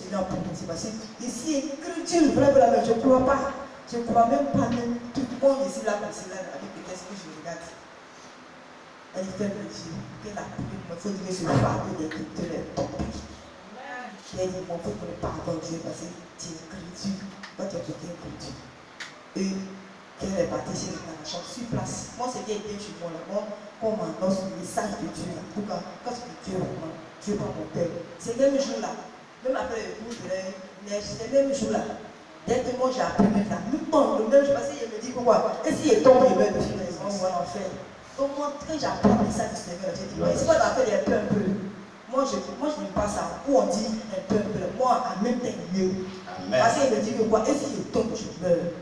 continuer en prophétie. Parce que ici, écriture, vraiment, je ne crois pas. Je ne crois même pas, même tout le monde ici, là, comme c'est là, avec le texte que je regarde. Elle fait le Dieu, qu'elle a pris, il faut dire que ce fardeau d'écriture est tombé. Elle dit, mon frère, pour ne pas avoir Dieu, parce que tu es écriture, toi tu as côté écriture. Et qu'elle est partie chez les chambre sur place. Moi, c'était bien chez moi, là, qu'on m'annonce le message de Dieu, là. En tout cas, quand je dis Dieu, Dieu pas mon père. C'est le même jour là, même après le coup de neige, c'est le même jour là. Dès que moi j'ai appris maintenant, le même jour, parce qu'il me dit pourquoi. Et s'il est tombé, il va être sur les gens, on va en faire. Donc moi, quand j'ai appris le message du Seigneur, j'ai dit, c'est pas d'affaire un peu, un peu. Moi, je n'aime pas ça. Où on dit un peu, un peu. Moi, en même temps, mieux. Parce qu'il me dit que quoi, et s'il est tombé, je meurs.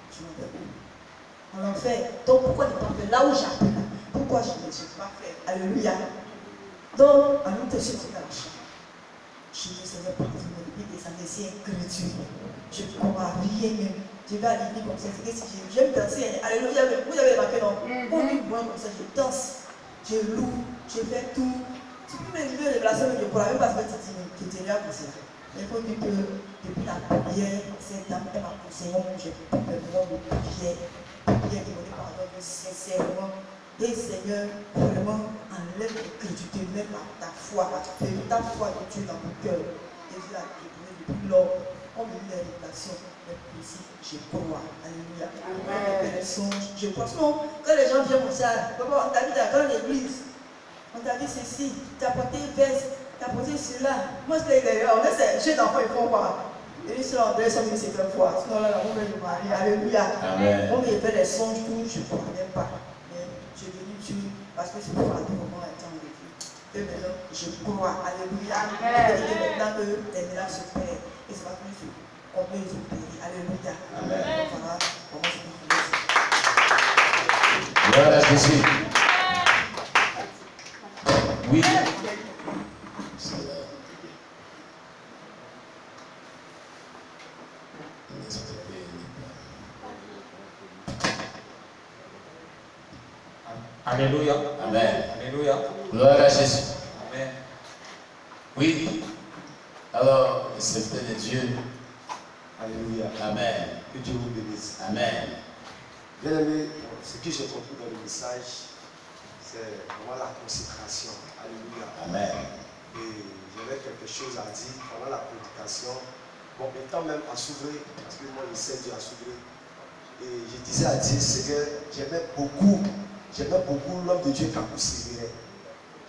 Je meurs où? En enfer. Donc pourquoi ne pas faire là où j'ai appris là? Pourquoi je ne suis pas fait? Alléluia. Donc, en même temps, je suis dans la chambre. Je dis, Seigneur, pardonne-moi depuis des années, c'est écriture. Je ne comprends rien même. Je vais à l'église comme ça. C'est que si j'aime danser, alléluia, vous avez remarqué, non? Pour lui, moi, comme ça, je danse, je loue, je fais tout. Tu peux me lever les relations, je ne pourrais même pas se mettre qui était là pour ça. Il faut dire que depuis la prière, cette dame, elle m'a conseillé, j'ai pris vraiment de prière qui me dit pardon sincèrement. Et Seigneur, vraiment, enlève que tu te mettes ta foi, ta foi de Dieu dans mon cœur. Et Dieu a découvert depuis lors, on me dit les révélations, mais ici, je crois. Alléluia. Amen. Les songes, je crois. Sinon, quand les gens viennent comme ça, on t'a dit dans l'église, on t'a dit ceci, tu as porté une veste, tu as porté cela. Moi, c'est on est ces jeunes enfants, ils font quoi? Et ils sont en train de se c'est une fois. Sinon, là, on veut le mari. Alléluia. Amen. On me fait des songes, tout, je ne crois même pas. Je suis venu Dieu parce que c'est pour faire moment étant avec lui. Et maintenant, je crois. Alléluia. Et maintenant que les miracles se font, et c'est pas plus qu'on peut les opérer. Alléluia. Amen. Voilà comment je peux faire. Gloire à Jésus. Oui. Alléluia. Amen. Alléluia. Gloire à Jésus. Amen. Oui. Alors, le serviteur de Dieu. Alléluia. Amen. Que Dieu vous bénisse. Amen. Bien aimé, ce que j'ai compris dans le message, c'est vraiment la consécration. Alléluia. Amen. Et j'avais quelque chose à dire pendant la prédication. Bon, étant même à s'ouvrir, parce que moi je sais Dieu à s'ouvrir. Et je disais à Dieu, c'est que j'aimais beaucoup l'homme de Dieu Kakou Sévéré.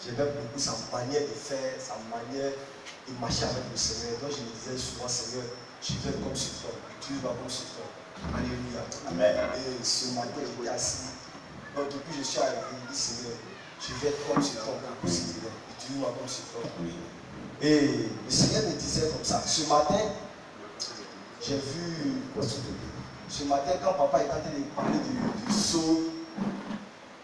J'aimais beaucoup sa manière de faire, sa manière de marcher avec le Seigneur. Donc je me disais souvent, Seigneur, je vais comme ce toi, tu vas comme ce toi. Alléluia. Amen. Et ce matin, j'étais assis. Donc depuis que je suis arrivé, je dis, Seigneur, je vais être comme ce toi, Kakou Sévéré. Et tu vas comme ce toi. Et le Seigneur me disait comme ça. Ce matin, j'ai vu, ce matin, quand papa est en train de parler du sceau,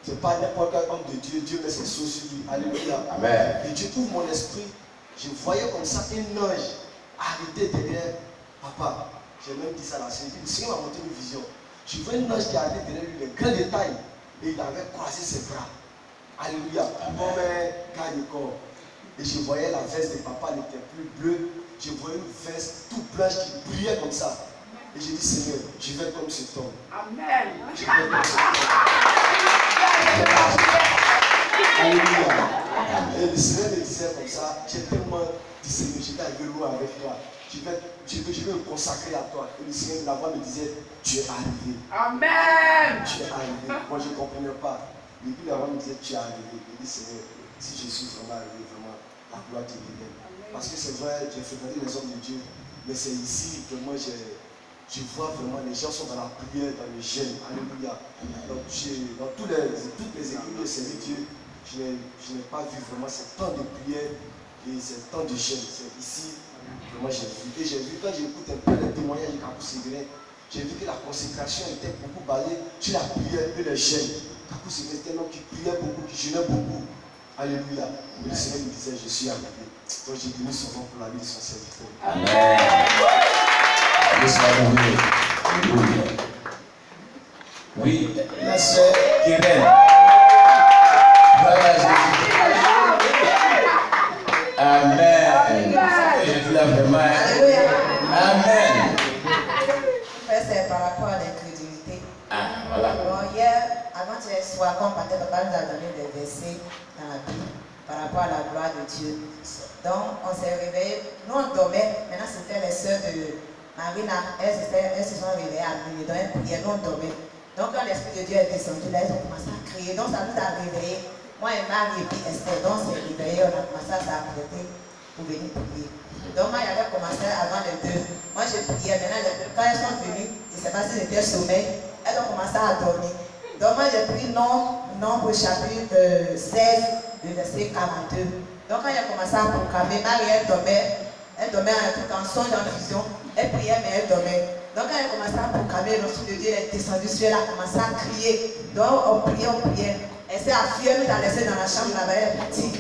c'est pas n'importe quel homme de Dieu, Dieu met ses sceaux sur lui. Alléluia. Amen. Et Dieu ouvre mon esprit. Je voyais comme ça un ange arrêté derrière papa. J'ai même dit ça à la Seigneur. Le Seigneur m'a montré une vision. Je vois un ange qui arrêtait derrière lui, de grand détail. Et il avait croisé ses bras. Alléluia. Comme un gars de corps. Et je voyais la veste de papa n'était plus bleue. Je voyais une veste toute blanche qui brillait comme ça. Et j'ai dit, Seigneur, je vais comme cet homme. Amen. Je vais comme cet homme. Alléluia. Et le Seigneur me disait comme ça, j'ai tellement dit, Seigneur, je vais arriver loin avec toi. Je vais me consacrer à toi. Et le Seigneur de la voix me disait, tu es arrivé. Amen. Tu es arrivé. Moi, je ne comprenais pas. Et puis la voix me disait, tu es arrivé. Je dis, Seigneur, si je suis vraiment arrivé, vraiment, la gloire te revienne. Parce que c'est vrai, j'ai fréquenté les hommes de Dieu. Mais c'est ici, vraiment, je vois vraiment les gens sont dans la prière, dans le jeûne. Alléluia. Donc, dans toutes les églises de servir Dieu, je n'ai pas vu vraiment ce temps de prière et ce temps de jeûne. C'est ici, vraiment, j'ai vu. Et j'ai vu, quand j'écoute un peu les témoignages de Kakou Sévéré, j'ai vu que la consécration était beaucoup basée sur la prière et le jeûne. Kakou Sévéré était un homme qui priait beaucoup, qui jeûnait beaucoup. Alléluia. Et le Seigneur me disait, je suis arrivé. Donc, j'ai béni son nom pour la vie de son serviteur. Amen. Alléluia. Oui, la sœur Keren. Voilà Jésus. Amen. Je dis là vraiment Alléluia. Amen. C'est par rapport à l'incrédulité. Ah, voilà. Bon, hier, avant-hier soir, quand papa nous a donné des versets dans la Bible par rapport à la gloire de Dieu. Donc, on s'est réveillé. Nous, on dormait. Maintenant, c'était les sœurs de Marina. Elles se sont réveillées à minuit. Donc, elles priaient. Nous, on dormait. Donc, quand l'Esprit de Dieu est descendu, là, elles ont commencé à crier. Donc, ça nous a réveillés. Moi et Marie et puis Esther. Donc, on s'est réveillés. On a commencé à s'apprêter pour venir prier. Donc, moi, j'avais commencé avant les deux. Moi, je priais. Maintenant, les deux, quand elles sont venues, je ne sais pas si c'était sommeil, elles ont commencé à dormir. Donc, moi, j'ai pris Nombre chapitre 16, le verset 42. Donc, quand elle a commencé à proclamer, Marie, elle dormait un truc en songe, en vision. Elle priait, mais elle dormait. Donc, quand elle a commencé à proclamer, l'Esprit de Dieu est descendu sur elle, a commencé à crier. Donc, on priait. Elle s'est affuyée, nous a laissé dans la chambre là-bas, elle est partie.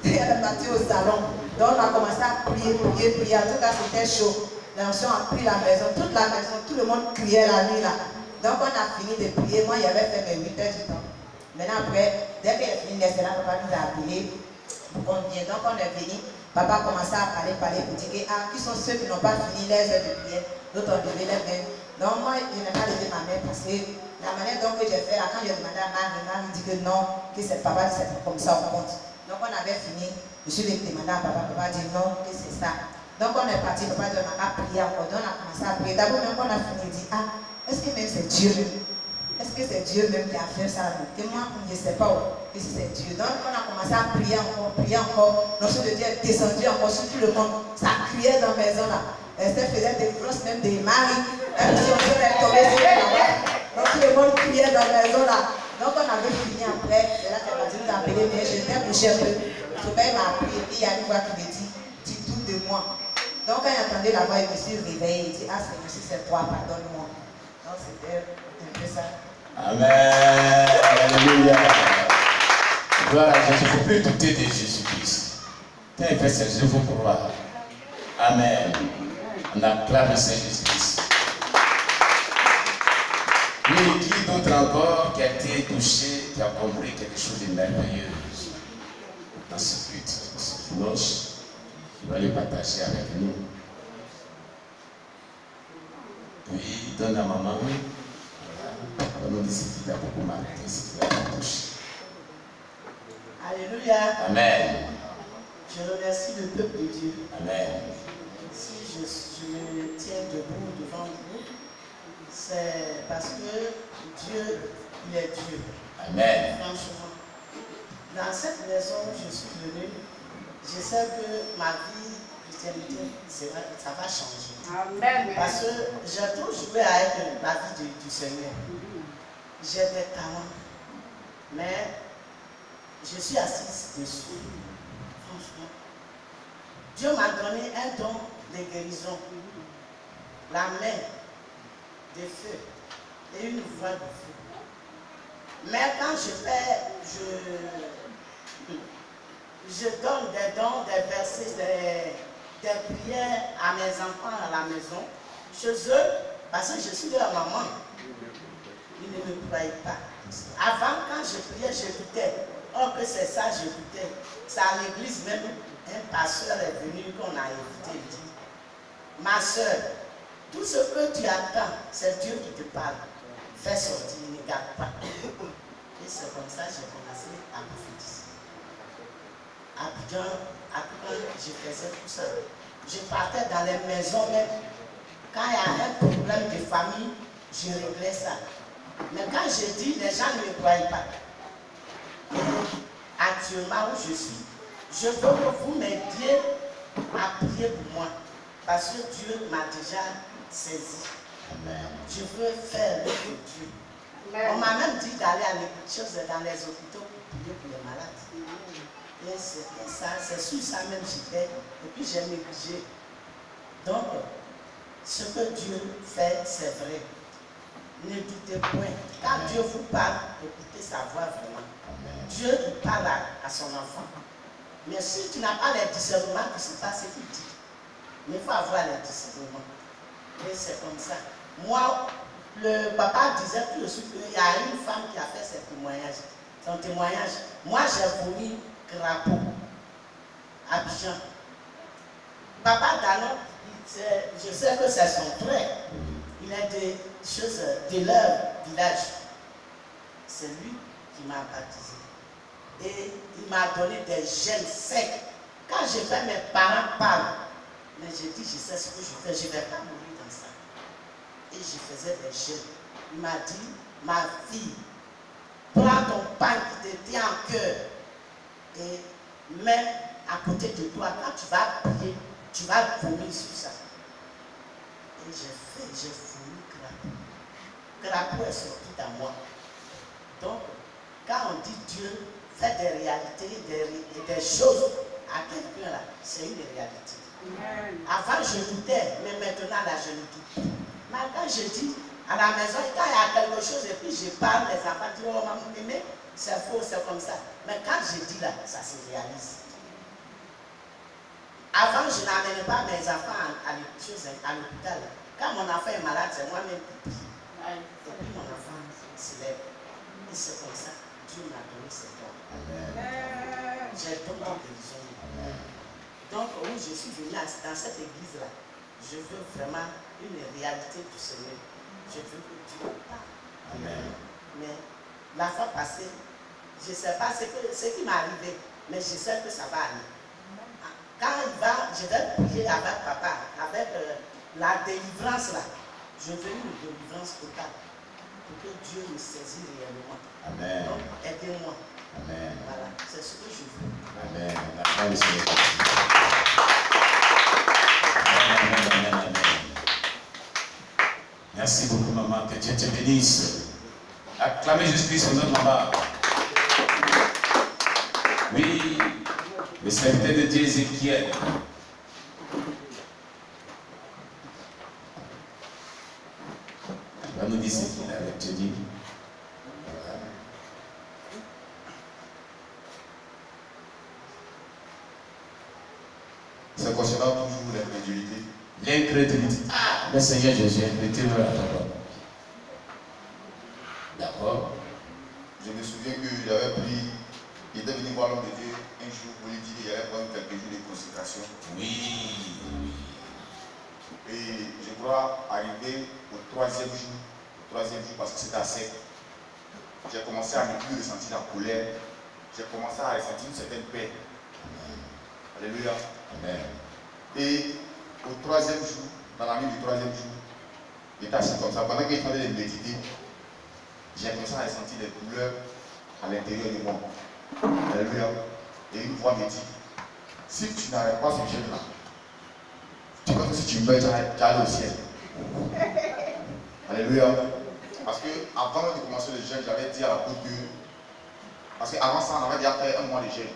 Elle est partie au salon. Donc, on a commencé à prier. En tout cas, c'était chaud. L'onction a pris la maison, toute la maison, tout le monde criait la nuit là. Donc, on a fini de prier. Moi, j'avais fait mes 8 heures du temps. Maintenant, après, dès qu'elle est finie, papa nous a appelé pour qu'on vienne. Donc, on est venu. Papa a commencé à parler pour dire que, qui sont ceux qui n'ont pas fini les heures de prière. D'autres ont levé les mains. Donc, moi, je n'ai pas levé ma main parce que la manière dont j'ai fait là, quand j'ai demandé à Marie dit que non, que c'est papa, c'est comme ça, on compte. Donc, on avait fini. Je suis demandé à papa, papa dit non, que c'est ça. Donc, on est parti, papa dit on a prié encore. Donc, on a commencé à prier. D'abord, même quand on a fini, il dit, est-ce que même c'est Dieu? Est-ce que c'est Dieu même qui a fait ça? Et moi, je ne sais pas que c'est Dieu. Donc, on a commencé à prier encore. L'onction de Dieu est descendu encore sur tout le monde. Ça criait dans la maison là. Esther faisait des grosses, même des maris. Elle est tombée sur elle là-bas. Donc, tout le monde criait dans la maison là. Donc, on avait fini après. C'est là qu'elle m'a dit, nous appeler, mais je t'ai couché un peu. Son père m'a appelé. Et puis, il y a une voix qui me dit, dis tout de moi. Donc, quand il entendait la voix, il me suis réveillé. Il dit, Seigneur, si c'est toi, pardonne-moi. Donc, c'était un peu ça. Amen. Alléluia. Gloire à Jésus. Il ne faut plus douter de Jésus-Christ. Quand il fait ses œuvres, il faut croire. Amen. On acclame le Seigneur Jésus-Christ. Oui, qui d'autre encore qui a été touché, qui a compris quelque chose de merveilleux dans ce culte, dans ce dimanche, qui va le partager avec nous. Oui, donne à maman. On nous dit ce qui a beaucoup marqué, ce qui a touché. Alléluia. Amen. Je remercie le peuple de Dieu. Amen. Si je me tiens debout devant vous, c'est parce que Dieu, il est Dieu. Amen. Franchement. Dans cette maison où je suis venu, je sais que ma vie chrétiennité, ça va changer. Amen. Parce que j'ai trop joué avec la vie du Seigneur. J'ai des talents, mais je suis assise dessus. Franchement. Dieu m'a donné un don de guérison, la main, de feu et une voix de feu. Mais quand je fais, je donne des dons, des versets, des prières à mes enfants à la maison, chez eux, parce que je suis leur maman. Ils ne me croyaient pas. Avant, quand je priais, j'écoutais. Oh, que c'est ça, j'écoutais. C'est à l'église même, un pasteur est venu qu'on a écouté. Il dit, ma soeur, tout ce que tu attends, c'est Dieu qui te parle. Fais sortir, ne garde pas. Et c'est comme ça que j'ai commencé à prophétiser. Après, je faisais tout ça. Je partais dans les maisons même. Quand il y a un problème de famille, je réglais ça. Mais quand je dis, les gens ne me croient pas. Actuellement où je suis, je veux que vous m'aidiez à prier pour moi. Parce que Dieu m'a déjà saisi. Amen. Je veux faire le de Dieu. Amen. On m'a même dit d'aller à l'église dans les hôpitaux pour prier pour les malades. Et c'était ça, c'est sur ça même j'étais. Et puis j'ai négligé. Donc, ce que Dieu fait, c'est vrai. Ne doutez point. Quand Dieu vous parle, écoutez sa voix vraiment. Amen. Dieu il parle à son enfant. Mais si tu n'as pas les discernements, tu ne sais pas ce qu'il dit. Mais il faut avoir les discernements. Et c'est comme ça. Moi, le papa disait tout de suite qu'il y a une femme qui a fait ses témoignages. Son témoignage. Moi, j'ai vomi crapaud à Abidjan. Papa Danon, je sais que c'est son frère. Il a des choses de leur village. C'est lui qui m'a baptisé. Et il m'a donné des gènes secs. Quand j'ai fait, mes parents parlent. Mais j'ai dit, je sais ce que je fais, je ne vais pas mourir dans ça. Et je faisais des gènes. Il m'a dit, ma fille, prends ton pain qui te tient en cœur et mets à côté de toi. Quand tu vas prier, tu vas vomir sur ça. Et j'ai voulu crapaud. Crapaud est sorti dans moi. Donc, quand on dit Dieu fait des réalités, des choses à quelqu'un là, c'est une réalité. Avant je doutais, mais maintenant là je ne doute plus. Mais quand je dis à la maison, quand il y a quelque chose et puis je parle, les enfants disent oh maman, mais c'est faux, c'est comme ça. Mais quand je dis là, ça se réalise. Avant, je n'amenais pas mes enfants à l'hôpital. Quand mon enfant est malade, c'est moi-même qui prie. Et puis mon enfant se lève. Et c'est comme ça, Dieu m'a donné ses dons. J'ai don de guérison. Donc, oui, je suis venu dans cette église-là. Je veux vraiment une réalité du Seigneur. Je veux que Dieu parle. Mais la fois passée, je ne sais pas ce qui m'est arrivé, mais je sais que ça va aller. Quand il va, je vais prier avec papa, avec la délivrance là. Je veux une délivrance totale pour que Dieu me saisisse réellement. Amen. Donc, aidez-moi. Amen. Voilà, c'est ce que je veux. Amen. Amen. Amen. Merci beaucoup, maman. Que Dieu te bénisse. Acclamez Jésus-Christ, notre maman. Oui, le serviteur de Dieu Ézéchiel. Il va nous dire ce qu'il avait dit. C'est concernant toujours l'incrédulité. L'incrédulité. Ah, le Seigneur Jésus, mettez-le à ta part. D'accord. Je me souviens qu'il avait pris, il était venu voir l'homme de Dieu un jour pour lui dire qu'il allait prendre quelques jours de consécration. Oui. Et je crois arriver au troisième jour, parce que c'était à sec. J'ai commencé à ne plus ressentir la colère. J'ai commencé à ressentir une certaine paix. Alléluia. Amen. Et au troisième jour, dans la nuit du troisième jour, j'étais assis comme ça. Pendant que je faisais de méditer, j'ai commencé à ressentir des douleurs à l'intérieur de moi. Alléluia. Et une voix me dit, si tu n'arrêtes pas ce jeûne-là, tu vois que si tu meurs, tu vas aller au ciel. Alléluia. Parce que avant de commencer le jeûne, j'avais dit à la Côte que, parce qu'avant ça, on avait déjà fait un mois de jeûne.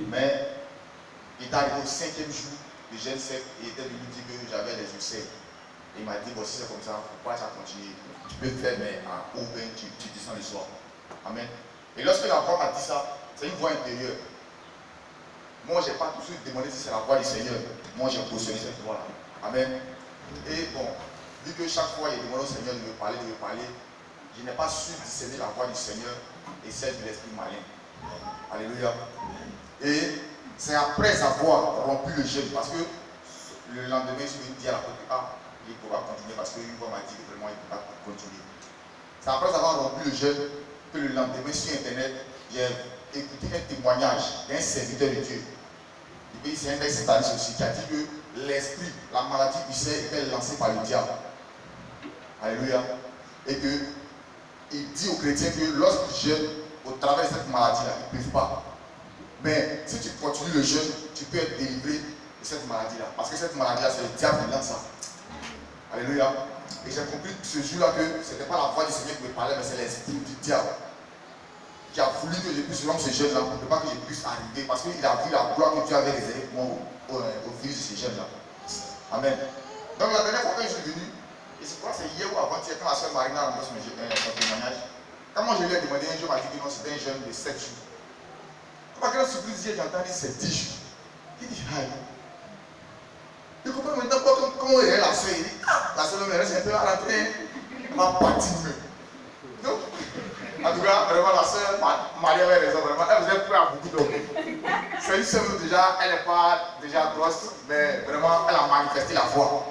Mais il est arrivé au 5e jour de jeûne sec et il était venu dire que j'avais des ulcères. Il m'a dit, bon, si c'est comme ça, pourquoi ça continue? Tu peux faire, mais à Aubin, tu descends le soir. Amen. Et lorsque la voix m'a dit ça, c'est une voix intérieure. Moi, je n'ai pas tout de suite demandé si c'est la voix du Seigneur. Moi, j'ai cautionné cette voix-là. Amen. Et bon, vu que chaque fois, il demande au Seigneur de me parler, je n'ai pas su discerner la voix du Seigneur et celle de l'esprit malin. Alléluia. Et c'est après avoir rompu le jeûne, parce que le lendemain, je me dis à la côté, il pourra continuer parce qu'une voix m'a dit que vraiment il ne peut pas continuer. C'est après avoir rompu le jeûne que le lendemain sur internet, j'ai écouté un témoignage d'un serviteur de Dieu. Et puis c'est un ex-sétaniste aussi qui a dit que l'esprit, la maladie du cerf était lancée par le diable. Alléluia. Et que il dit aux chrétiens que lorsqu'ils jeûnent, au travers de cette maladie-là, ils ne peuvent pas. Mais si tu continues le jeûne, tu peux être délivré de cette maladie-là. Parce que cette maladie-là, c'est le diable qui lance ça. Alléluia. Et j'ai compris ce jour-là que ce n'était pas la voix du Seigneur qui me parlait, mais c'est l'esprit du diable qui a voulu que je puisse rompre ce jeûne-là pour ne pas que je puisse arriver. Parce qu'il a vu la gloire que Dieu avait réservée pour moi au fil de ce jeûne-là. Amen. Donc la dernière fois quand je suis venu, et je crois que c'est hier ou avant-hier, quand la soeur Marina a rendu son témoignage, quand moi je lui ai demandé un jour, elle m'a dit que non, c'était un jeûne de 7 jours. Par quelle surprise j'ai entendu c'est 10 jours. Il dit, aïe. Il comprend maintenant comment il est la soeur. Il dit, la soeur me reste un peu à rentrer. Elle va partir. Donc, en tout cas, vraiment, la soeur Marie avait raison. Vraiment, elle faisait peur à beaucoup d'hommes. C'est une sœur déjà, elle n'est pas déjà grosse, mais vraiment, elle a manifesté la foi.